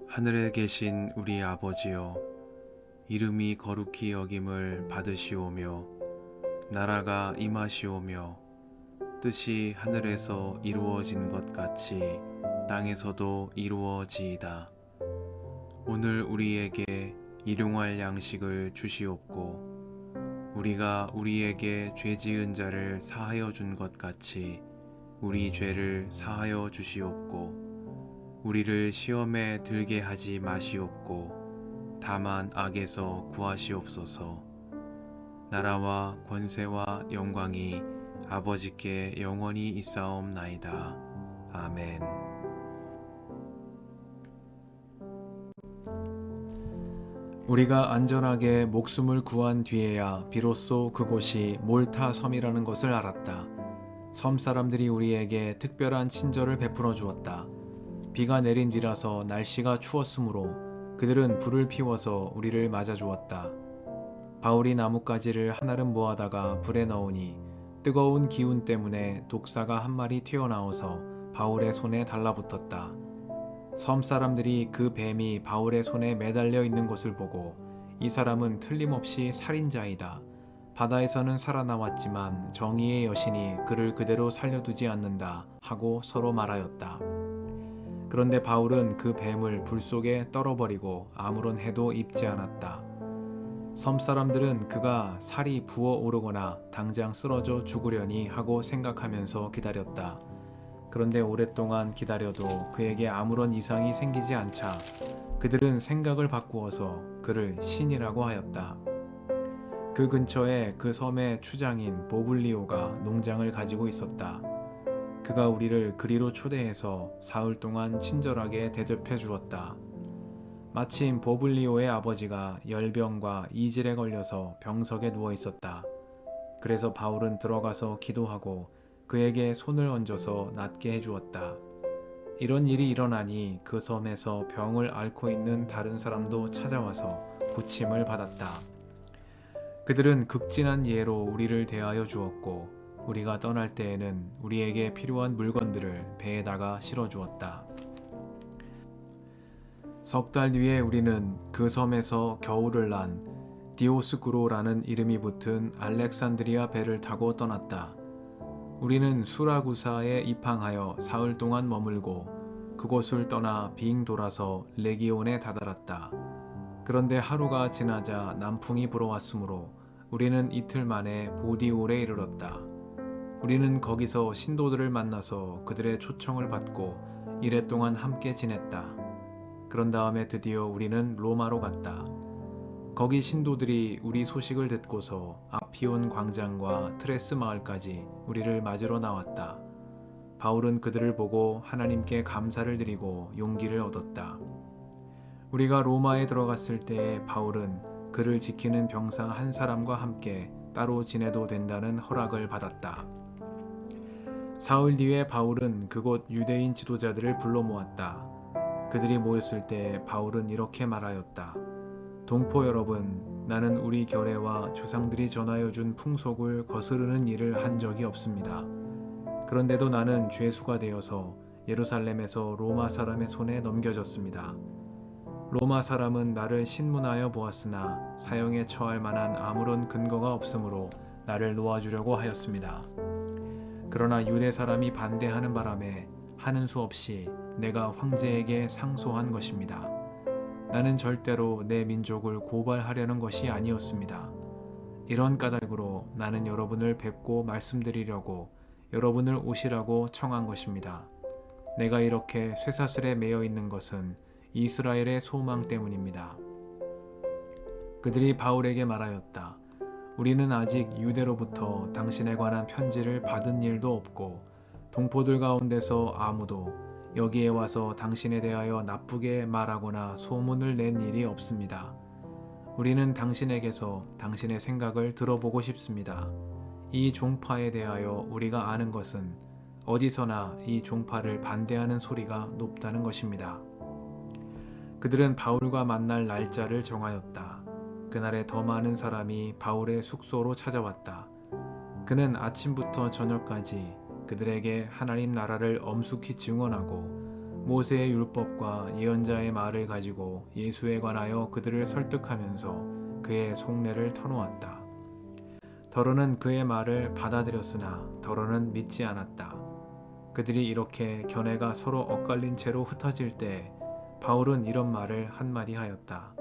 하늘에 계신 우리 아버지여, 이름이 거룩히 여김을 받으시오며 나라가 임하시오며 뜻이 하늘에서 이루어진 것 같이 땅에서도 이루어지이다. 오늘 우리에게 일용할 양식을 주시옵고 우리가 우리에게 죄 지은 자를 사하여 준 것 같이 우리 죄를 사하여 주시옵고 우리를 시험에 들게 하지 마시옵고 다만 악에서 구하시옵소서. 나라와 권세와 영광이 아버지께 영원히 있사옵나이다. 아멘. 우리가 안전하게 목숨을 구한 뒤에야 비로소 그곳이 몰타 섬이라는 것을 알았다. 섬 사람들이 우리에게 특별한 친절을 베풀어 주었다. 비가 내린 뒤라서 날씨가 추웠으므로 그들은 불을 피워서 우리를 맞아 주었다. 바울이 나뭇가지를 한아름 모아다가 불에 넣으니 뜨거운 기운 때문에 독사가 한 마리 튀어나와서 바울의 손에 달라붙었다. 섬 사람들이 그 뱀이 바울의 손에 매달려 있는 것을 보고 이 사람은 틀림없이 살인자이다. 바다에서는 살아나왔지만 정의의 여신이 그를 그대로 살려두지 않는다 하고 서로 말하였다. 그런데 바울은 그 뱀을 불 속에 떨어버리고 아무런 해도 입지 않았다. 섬 사람들은 그가 살이 부어오르거나 당장 쓰러져 죽으려니 하고 생각하면서 기다렸다. 그런데 오랫동안 기다려도 그에게 아무런 이상이 생기지 않자 그들은 생각을 바꾸어서 그를 신이라고 하였다. 그 근처에 그 섬의 추장인 보블리오가 농장을 가지고 있었다. 그가 우리를 그리로 초대해서 사흘 동안 친절하게 대접해 주었다. 마침 보블리오의 아버지가 열병과 이질에 걸려서 병석에 누워 있었다. 그래서 바울은 들어가서 기도하고 그에게 손을 얹어서 낫게 해주었다. 이런 일이 일어나니 그 섬에서 병을 앓고 있는 다른 사람도 찾아와서 고침을 받았다. 그들은 극진한 예로 우리를 대하여 주었고 우리가 떠날 때에는 우리에게 필요한 물건들을 배에다가 실어주었다. 석 달 뒤에 우리는 그 섬에서 겨울을 난 디오스쿠로라는 이름이 붙은 알렉산드리아 배를 타고 떠났다. 우리는 수라구사에 입항하여 사흘 동안 머물고 그곳을 떠나 빙 돌아서 레기온에 다다랐다. 그런데 하루가 지나자 남풍이 불어왔으므로 우리는 이틀 만에 보디올에 이르렀다. 우리는 거기서 신도들을 만나서 그들의 초청을 받고 이랫동안 함께 지냈다. 그런 다음에 드디어 우리는 로마로 갔다. 거기 신도들이 우리 소식을 듣고서 아피온 광장과 트레스 마을까지 우리를 맞으러 나왔다. 바울은 그들을 보고 하나님께 감사를 드리고 용기를 얻었다. 우리가 로마에 들어갔을 때 바울은 그를 지키는 병사 한 사람과 함께 따로 지내도 된다는 허락을 받았다. 사흘 뒤에 바울은 그곳 유대인 지도자들을 불러 모았다. 그들이 모였을 때 바울은 이렇게 말하였다. 동포 여러분, 나는 우리 결례와 조상들이 전하여 준 풍속을 거스르는 일을 한 적이 없습니다. 그런데도 나는 죄수가 되어서 예루살렘에서 로마 사람의 손에 넘겨졌습니다. 로마 사람은 나를 신문하여 보았으나 사형에 처할 만한 아무런 근거가 없으므로 나를 놓아주려고 하였습니다. 그러나 유대 사람이 반대하는 바람에 하는 수 없이 내가 황제에게 상소한 것입니다. 나는 절대로 내 민족을 고발하려는 것이 아니었습니다. 이런 까닭으로 나는 여러분을 뵙고 말씀드리려고 여러분을 오시라고 청한 것입니다. 내가 이렇게 쇠사슬에 매여 있는 것은 이스라엘의 소망 때문입니다. 그들이 바울에게 말하였다. 우리는 아직 유대로부터 당신에 관한 편지를 받은 일도 없고 동포들 가운데서 아무도 여기에 와서 당신에 대하여 나쁘게 말하거나 소문을 낸 일이 없습니다. 우리는 당신에게서 당신의 생각을 들어보고 싶습니다. 이 종파에 대하여 우리가 아는 것은 어디서나 이 종파를 반대하는 소리가 높다는 것입니다. 그들은 바울과 만날 날짜를 정하였다. 그날에 더 많은 사람이 바울의 숙소로 찾아왔다. 그는 아침부터 저녁까지 그들에게 하나님 나라를 엄숙히 증언하고 모세의 율법과 예언자의 말을 가지고 예수에 관하여 그들을 설득하면서 그의 속내를 터놓았다. 더러는 그의 말을 받아들였으나 더러는 믿지 않았다. 그들이 이렇게 견해가 서로 엇갈린 채로 흩어질 때 바울은 이런 말을 한마디 하였다.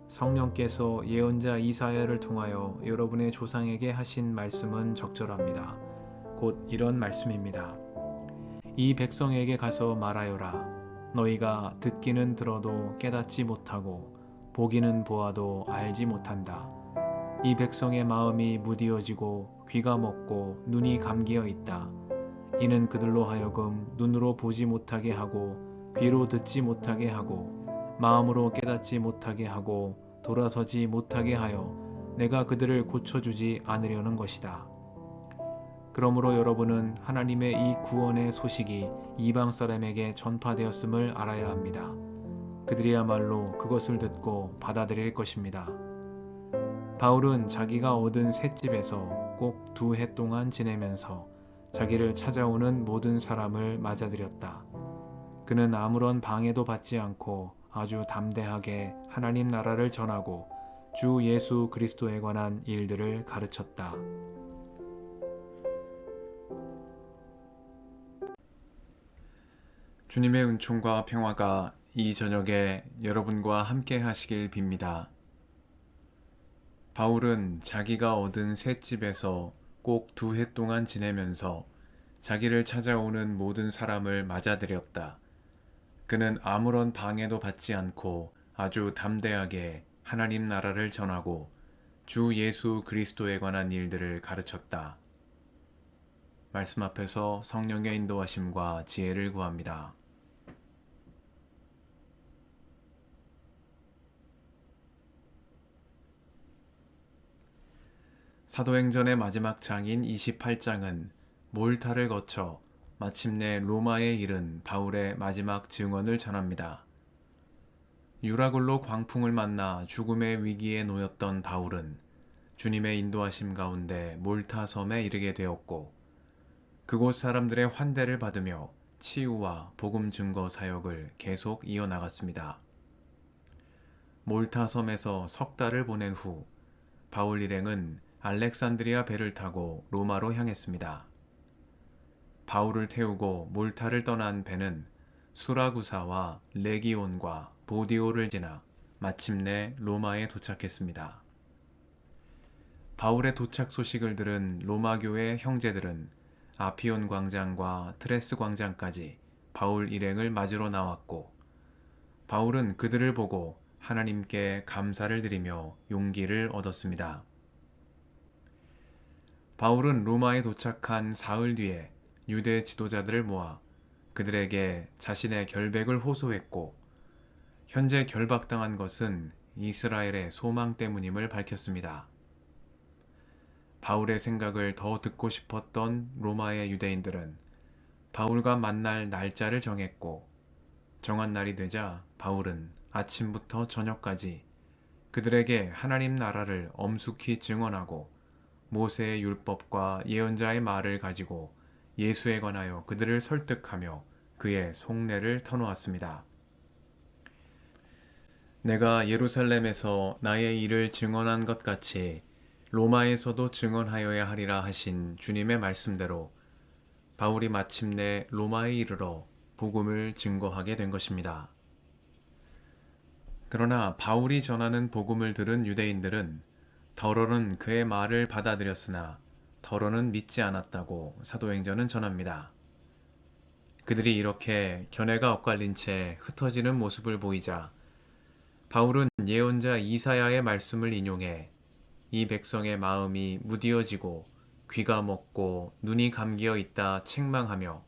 성령께서 예언자 이사야를 통하여 여러분의 조상에게 하신 말씀은 적절합니다. 곧 이런 말씀입니다. 이 백성에게 가서 말하여라. 너희가 듣기는 들어도 깨닫지 못하고 보기는 보아도 알지 못한다. 이 백성의 마음이 무디어지고 귀가 먹고 눈이 감기어 있다. 이는 그들로 하여금 눈으로 보지 못하게 하고 귀로 듣지 못하게 하고 마음으로 깨닫지 못하게 하고 돌아서지 못하게 하여 내가 그들을 고쳐주지 않으려는 것이다. 그러므로 여러분은 하나님의 이 구원의 소식이 이방 사람에게 전파되었음을 알아야 합니다. 그들이야말로 그것을 듣고 받아들일 것입니다. 바울은 자기가 얻은 셋집에서 꼭 2해 동안 지내면서 자기를 찾아오는 모든 사람을 맞아들였다. 그는 아무런 방해도 받지 않고 아주 담대하게 하나님 나라를 전하고 주 예수 그리스도에 관한 일들을 가르쳤다. 주님의 은총과 평화가 이 저녁에 여러분과 함께 하시길 빕니다. 바울은 자기가 얻은 셋집에서 꼭 2해 동안 지내면서 자기를 찾아오는 모든 사람을 맞아들였다. 그는 아무런 방해도 받지 않고 아주 담대하게 하나님 나라를 전하고 주 예수 그리스도에 관한 일들을 가르쳤다. 말씀 앞에서 성령의 인도하심과 지혜를 구합니다. 사도행전의 마지막 장인 28장은 몰타를 거쳐 마침내 로마에 이른 바울의 마지막 증언을 전합니다. 유라굴로 광풍을 만나 죽음의 위기에 놓였던 바울은 주님의 인도하심 가운데 몰타 섬에 이르게 되었고 그곳 사람들의 환대를 받으며 치유와 복음 증거 사역을 계속 이어나갔습니다. 몰타 섬에서 석 달을 보낸 후 바울 일행은 알렉산드리아 배를 타고 로마로 향했습니다. 바울을 태우고 몰타를 떠난 배는 수라구사와 레기온과 보디오를 지나 마침내 로마에 도착했습니다. 바울의 도착 소식을 들은 로마 교회 형제들은 아피온 광장과 트레스 광장까지 바울 일행을 맞으러 나왔고 바울은 그들을 보고 하나님께 감사를 드리며 용기를 얻었습니다. 바울은 로마에 도착한 사흘 뒤에 유대 지도자들을 모아 그들에게 자신의 결백을 호소했고 현재 결박당한 것은 이스라엘의 소망 때문임을 밝혔습니다. 바울의 생각을 더 듣고 싶었던 로마의 유대인들은 바울과 만날 날짜를 정했고 정한 날이 되자 바울은 아침부터 저녁까지 그들에게 하나님 나라를 엄숙히 증언하고 모세의 율법과 예언자의 말을 가지고 예수에 관하여 그들을 설득하며 그의 속내를 터놓았습니다. 내가 예루살렘에서 나의 일을 증언한 것 같이 로마에서도 증언하여야 하리라 하신 주님의 말씀대로 바울이 마침내 로마에 이르러 복음을 증거하게 된 것입니다. 그러나 바울이 전하는 복음을 들은 유대인들은 더러는 그의 말을 받아들였으나 더러는 믿지 않았다고 사도행전은 전합니다. 그들이 이렇게 견해가 엇갈린 채 흩어지는 모습을 보이자 바울은 예언자 이사야의 말씀을 인용해 이 백성의 마음이 무디어지고 귀가 먹고 눈이 감기어 있다 책망하며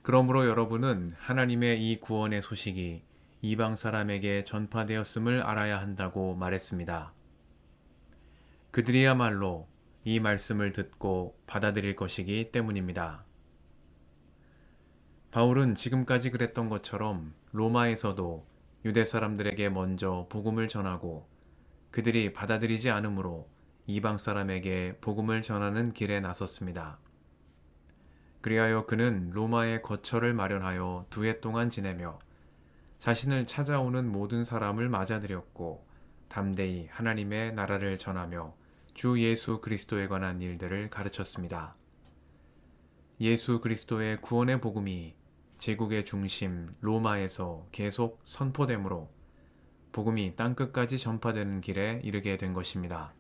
그러므로 여러분은 하나님의 이 구원의 소식이 이방 사람에게 전파되었음을 알아야 한다고 말했습니다. 그들이야말로 이 말씀을 듣고 받아들일 것이기 때문입니다. 바울은 지금까지 그랬던 것처럼 로마에서도 유대 사람들에게 먼저 복음을 전하고 그들이 받아들이지 않으므로 이방 사람에게 복음을 전하는 길에 나섰습니다. 그리하여 그는 로마에 거처를 마련하여 2해 동안 지내며 자신을 찾아오는 모든 사람을 맞아들였고 담대히 하나님의 나라를 전하며 주 예수 그리스도에 관한 일들을 가르쳤습니다. 예수 그리스도의 구원의 복음이 제국의 중심 로마에서 계속 선포되므로 복음이 땅끝까지 전파되는 길에 이르게 된 것입니다.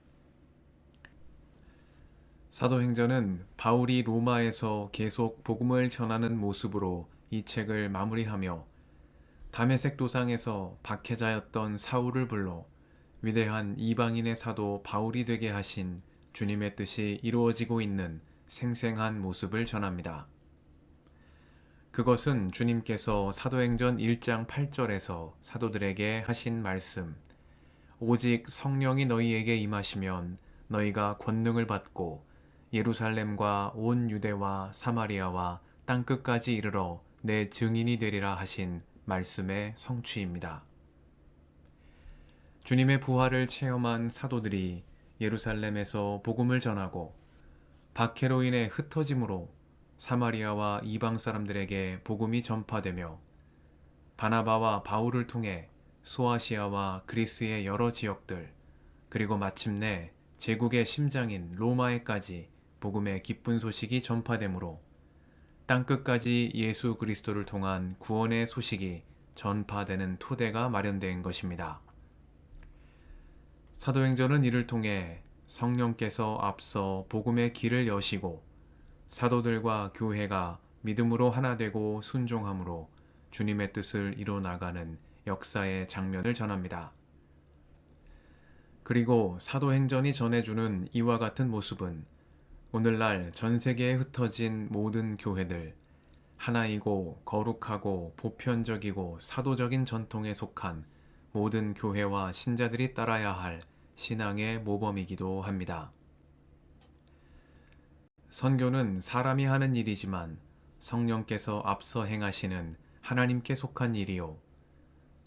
사도행전은 바울이 로마에서 계속 복음을 전하는 모습으로 이 책을 마무리하며 다메섹 도상에서 박해자였던 사울을 불러 위대한 이방인의 사도 바울이 되게 하신 주님의 뜻이 이루어지고 있는 생생한 모습을 전합니다. 그것은 주님께서 사도행전 1장 8절에서 사도들에게 하신 말씀, 오직 성령이 너희에게 임하시면 너희가 권능을 받고 예루살렘과 온 유대와 사마리아와 땅끝까지 이르러 내 증인이 되리라 하신 말씀의 성취입니다. 주님의 부활을 체험한 사도들이 예루살렘에서 복음을 전하고 박해로 인해 흩어짐으로 사마리아와 이방 사람들에게 복음이 전파되며 바나바와 바울을 통해 소아시아와 그리스의 여러 지역들 그리고 마침내 제국의 심장인 로마에까지 복음의 기쁜 소식이 전파되므로 땅끝까지 예수 그리스도를 통한 구원의 소식이 전파되는 토대가 마련된 것입니다. 사도행전은 이를 통해 성령께서 앞서 복음의 길을 여시고 사도들과 교회가 믿음으로 하나 되고 순종함으로 주님의 뜻을 이뤄 나가는 역사의 장면을 전합니다. 그리고 사도행전이 전해주는 이와 같은 모습은 오늘날 전 세계에 흩어진 모든 교회들, 하나이고 거룩하고 보편적이고 사도적인 전통에 속한 모든 교회와 신자들이 따라야 할 신앙의 모범이기도 합니다. 선교는 사람이 하는 일이지만 성령께서 앞서 행하시는 하나님께 속한 일이요.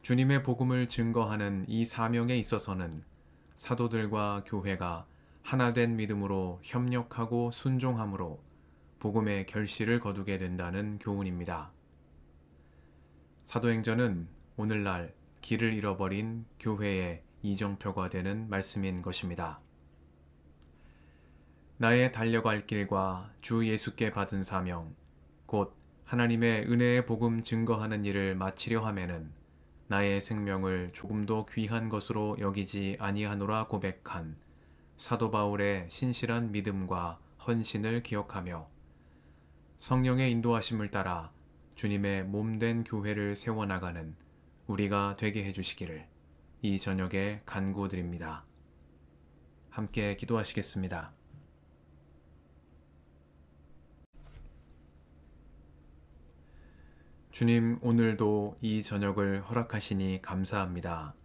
주님의 복음을 증거하는 이 사명에 있어서는 사도들과 교회가 하나된 믿음으로 협력하고 순종함으로 복음의 결실을 거두게 된다는 교훈입니다. 사도행전은 오늘날 길을 잃어버린 교회의 이정표가 되는 말씀인 것입니다. 나의 달려갈 길과 주 예수께 받은 사명, 곧 하나님의 은혜의 복음 증거하는 일을 마치려 하면은 나의 생명을 조금도 귀한 것으로 여기지 아니하노라 고백한 사도 바울의 신실한 믿음과 헌신을 기억하며 성령의 인도하심을 따라 주님의 몸된 교회를 세워나가는 우리가 되게 해주시기를 이 저녁에 간구드립니다. 함께 기도하시겠습니다. 주님, 오늘도 이 저녁을 허락하시니 감사합니다.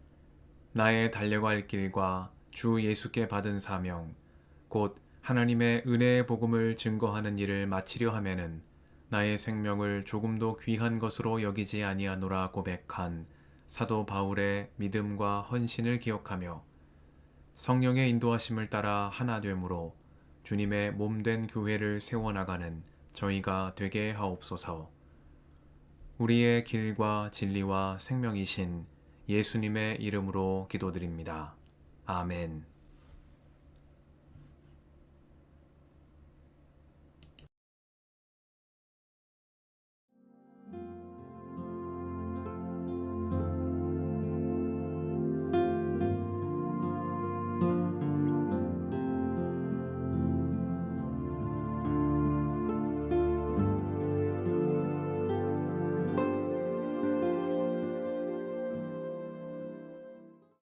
나의 달려갈 길과 주 예수께 받은 사명, 곧 하나님의 은혜의 복음을 증거하는 일을 마치려 하면은 나의 생명을 조금도 귀한 것으로 여기지 아니하노라 고백한 사도 바울의 믿음과 헌신을 기억하며 성령의 인도하심을 따라 하나 되므로 주님의 몸된 교회를 세워나가는 저희가 되게 하옵소서. 우리의 길과 진리와 생명이신 예수님의 이름으로 기도드립니다. 아멘.